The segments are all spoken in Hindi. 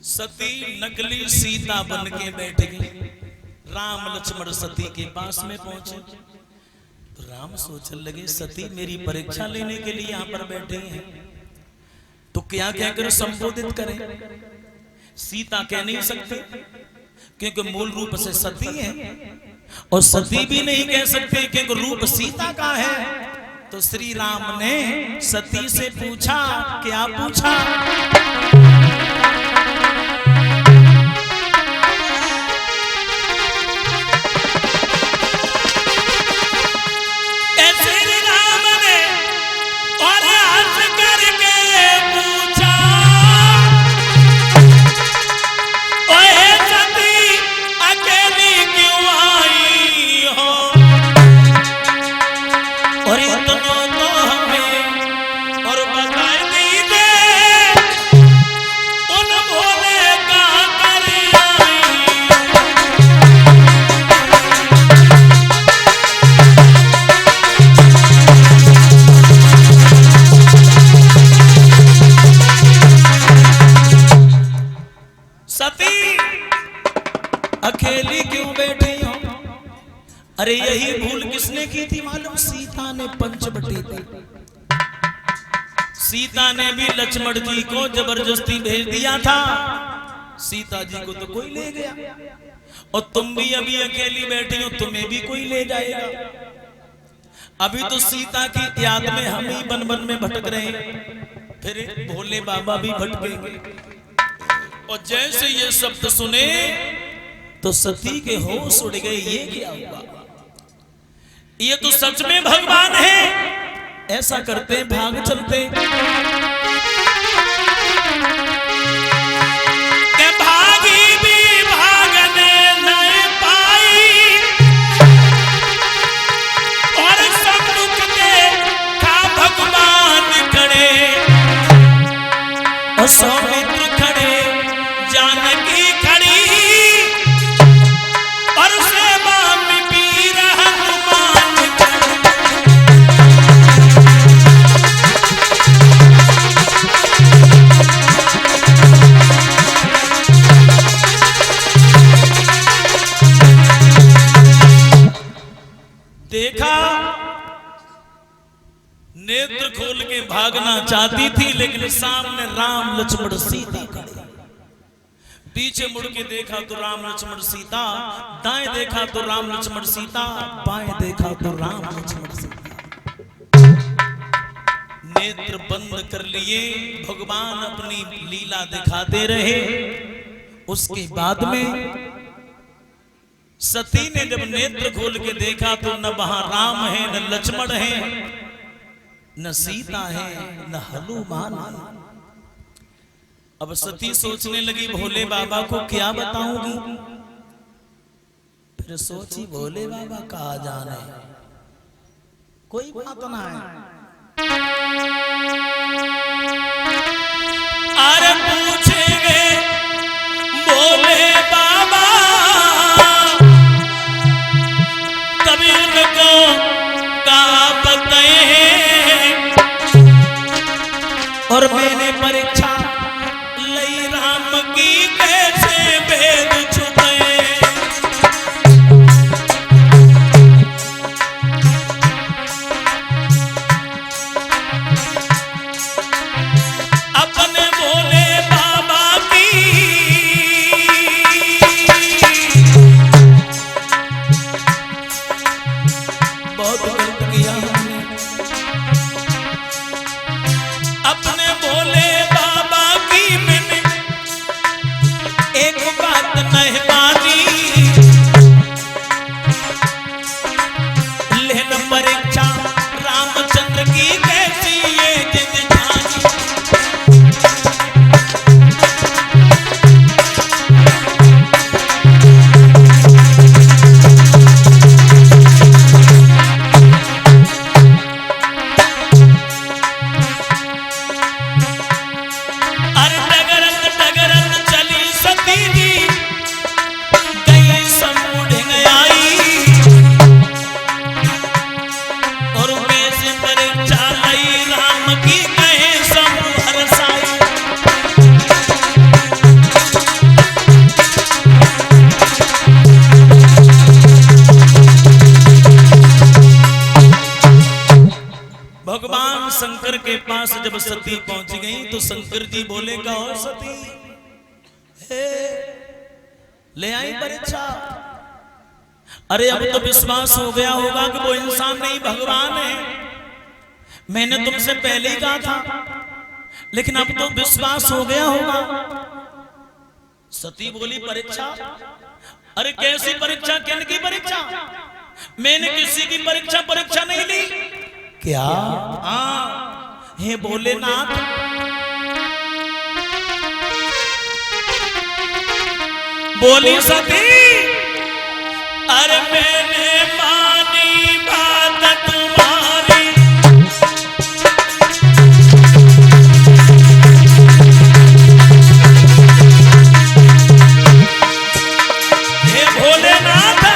सती नकली सीता बन के बैठ गई। राम लक्ष्मण सती के पास में पहुंचे तो राम सोचने लगे सती मेरी परीक्षा लेने के लिए यहां पर बैठे हैं तो क्या कहकर संबोधित करें। सीता कह नहीं सकते क्योंकि मूल रूप से सती है, और सती भी नहीं कह सकते क्योंकि रूप सीता का है। तो श्री राम ने सती से पूछा, क्या पूछा? अकेली क्यों बैठी हो? अरे यही भूल किसने की थी मालूम? सीता ने पंचवटी थी। सीता ने भी लक्ष्मण जी को जबरदस्ती भेज दिया था। सीता जी को तो कोई ले गया, और तुम भी अभी अकेली बैठी हो, तुम्हें भी कोई ले जाएगा। अभी तो सीता की याद में हम ही बन बन में भटक रहे हैं, फिर भोले बाबा भी भटकेंगे। और जैसे ये शब्द सुने तो सती के होश उड़ गए। ये क्या हुआ? ये तो सच में भगवान है। ऐसा करते भाग चलते के भागी भी भागने नहीं पाई, और सम्मुख देखा भगवान खड़े, और सौमित्र खड़े, जानकी खड़ी, देखा नेत्र खोल के भागना चाहती थी, लेकिन सामने राम लक्ष्मण सीता खड़े। पीछे मुड़ के देखा तो राम लक्ष्मण सीता, दाएं देखा तो राम लक्ष्मण सीता, बाएं देखा तो राम लक्ष्मण सीता। नेत्र बंद कर लिए, भगवान अपनी लीला दिखाते रहे। उसके बाद में सती ने जब नेत्र खोल के देखा तो न वहां राम है, न लक्ष्मण है, न सीता है, न हनुमान है। अब सती सोचने लगी भोले बाबा को क्या बताऊंगी। फिर सोची भोले बाबा कहा जाने, कोई बात ना है। अरे पूछेंगे भोले बाबा, तभी उनको कहा बताए, और मैंने परीक्षा लई राम की कैसे भेद छुपाए। अपने भोले बाबा की बहुत गलत किया हमने। अपने भोले बाबा की मैंने पास जब सती पहुंच गई तो शंकर जी बोले कहो सती हे ले आई परीक्षा। अरे अब तो विश्वास हो गया होगा कि वो इंसान नहीं भगवान है। मैंने तुमसे पहले ही कहा था, लेकिन अब तो विश्वास हो गया होगा। सती बोली परीक्षा? अरे कैसी परीक्षा, किन की परीक्षा? मैंने किसी की परीक्षा नहीं ली। क्या? हाँ, हे भोलेनाथ, बोली सती अरे मैंने मानी बात तुम्हारी, हे भोलेनाथ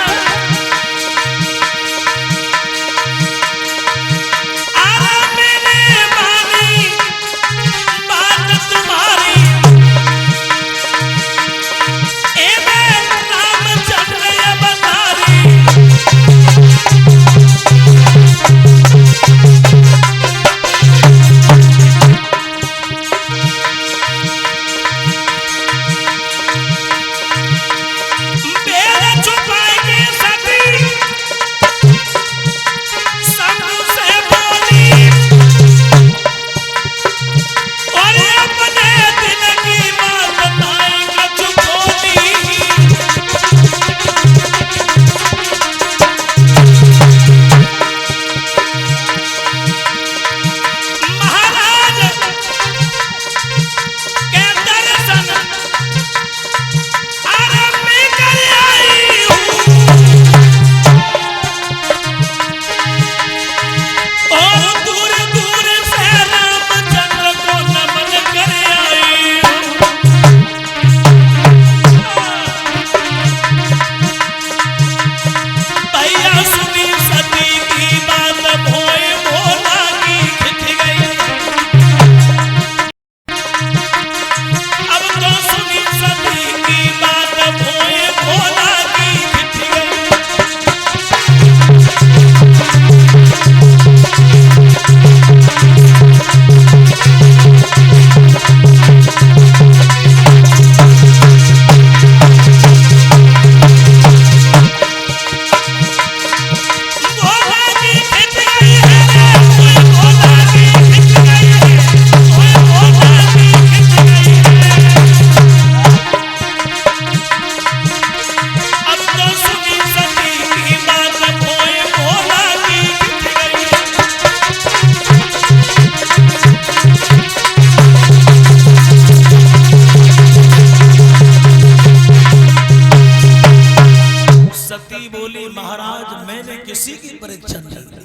किसी की परीक्षा नहीं ली।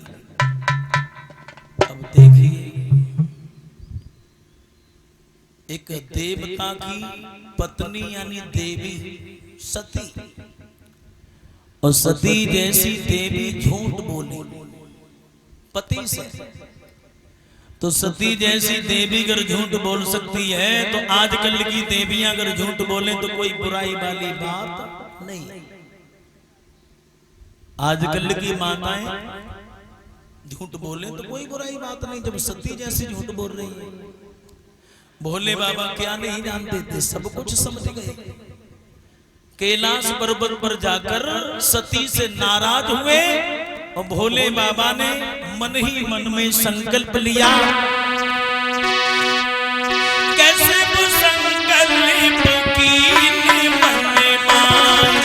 अब देखिए, एक देवता की पत्नी यानी देवी सती, और सती जैसी देवी झूठ बोली पति से, तो सती जैसी देवी अगर झूठ बोल सकती है तो आजकल की देवियां अगर झूठ बोले तो कोई बुराई वाली बात नहीं। आजकल की माताएं झूठ बोले तो कोई बुराई बात नहीं, जब सती जैसी झूठ बोल रही है। भोले बाबा क्या नहीं जानते थे, सब कुछ समझ गए। कैलाश पर्वत पर जाकर सती से नाराज हुए और भोले बाबा ने मन ही मन में संकल्प लिया। कैसे वो संकल्प की मन मान,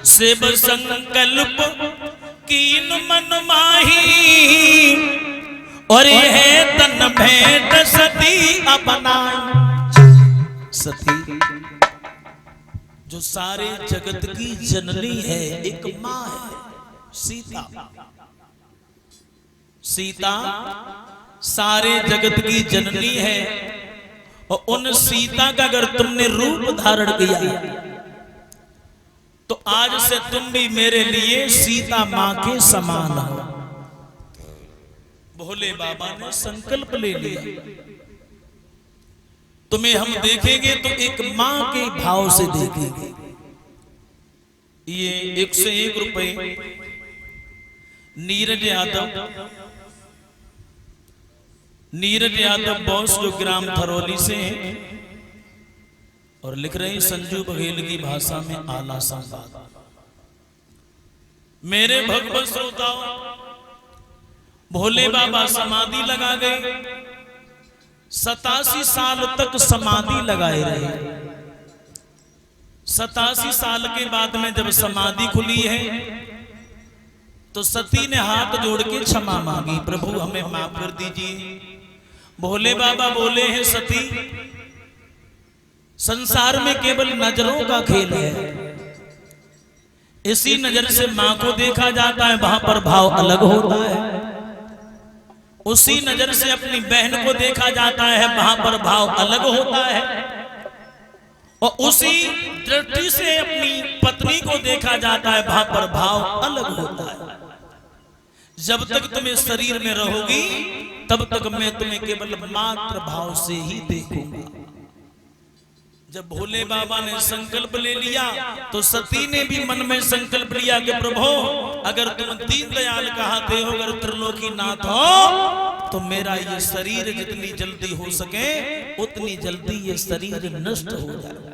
शिव संकल्प कीन मन माही, और है तन भेंट सती अपना। सती जो सारे जगत की जननी है, एक माँ है सीता। सीता सारे जगत की जननी है, और उन सीता का अगर तुमने रूप धारण किया तो आज से तुम भी मेरे लिए सीता मां के समान हो। भोले बाबा ने संकल्प ले लिया, तुम्हें हम देखेंगे तो एक मां के भाव से देखेंगे। ये 101 रुपए नीरज यादव बॉस जो ग्राम थरौली से हैं, और लिख रहे हैं संजू बघेल की भाषा में आला संवाद। मेरे भगवत श्रोताओं, भोले बाबा समाधि लगा गए, 87 साल तक समाधि लगाए रहे। 87 साल के बाद में जब समाधि खुली है तो सती ने हाथ जोड़ के क्षमा मांगी, प्रभु हमें माफ कर दीजिए। भोले बाबा बोले हैं, सती संसार में केवल नजरों का खेल है, इसी नजर से मां को देखा जाता है, वहां पर भाव अलग होता है। उसी नजर से अपनी बहन को देखा जाता है, वहां पर भाव अलग होता है। और उसी दृष्टि से अपनी पत्नी को देखा जाता है, वहां पर भाव अलग होता है। जब तक तुम इस शरीर में रहोगी तब तक मैं तुम्हें केवल मात्र भाव से ही देखूंगा। जब भोले बाबा ने संकल्प ले लिया तो सती ने भी मन में संकल्प लिया कि प्रभु अगर तुम दीनदयाल कहते हो, अगर त्रिलोकी नाथ हो, तो मेरा ये शरीर जितनी जल्दी हो सके उतनी जल्दी ये शरीर नष्ट हो जाए।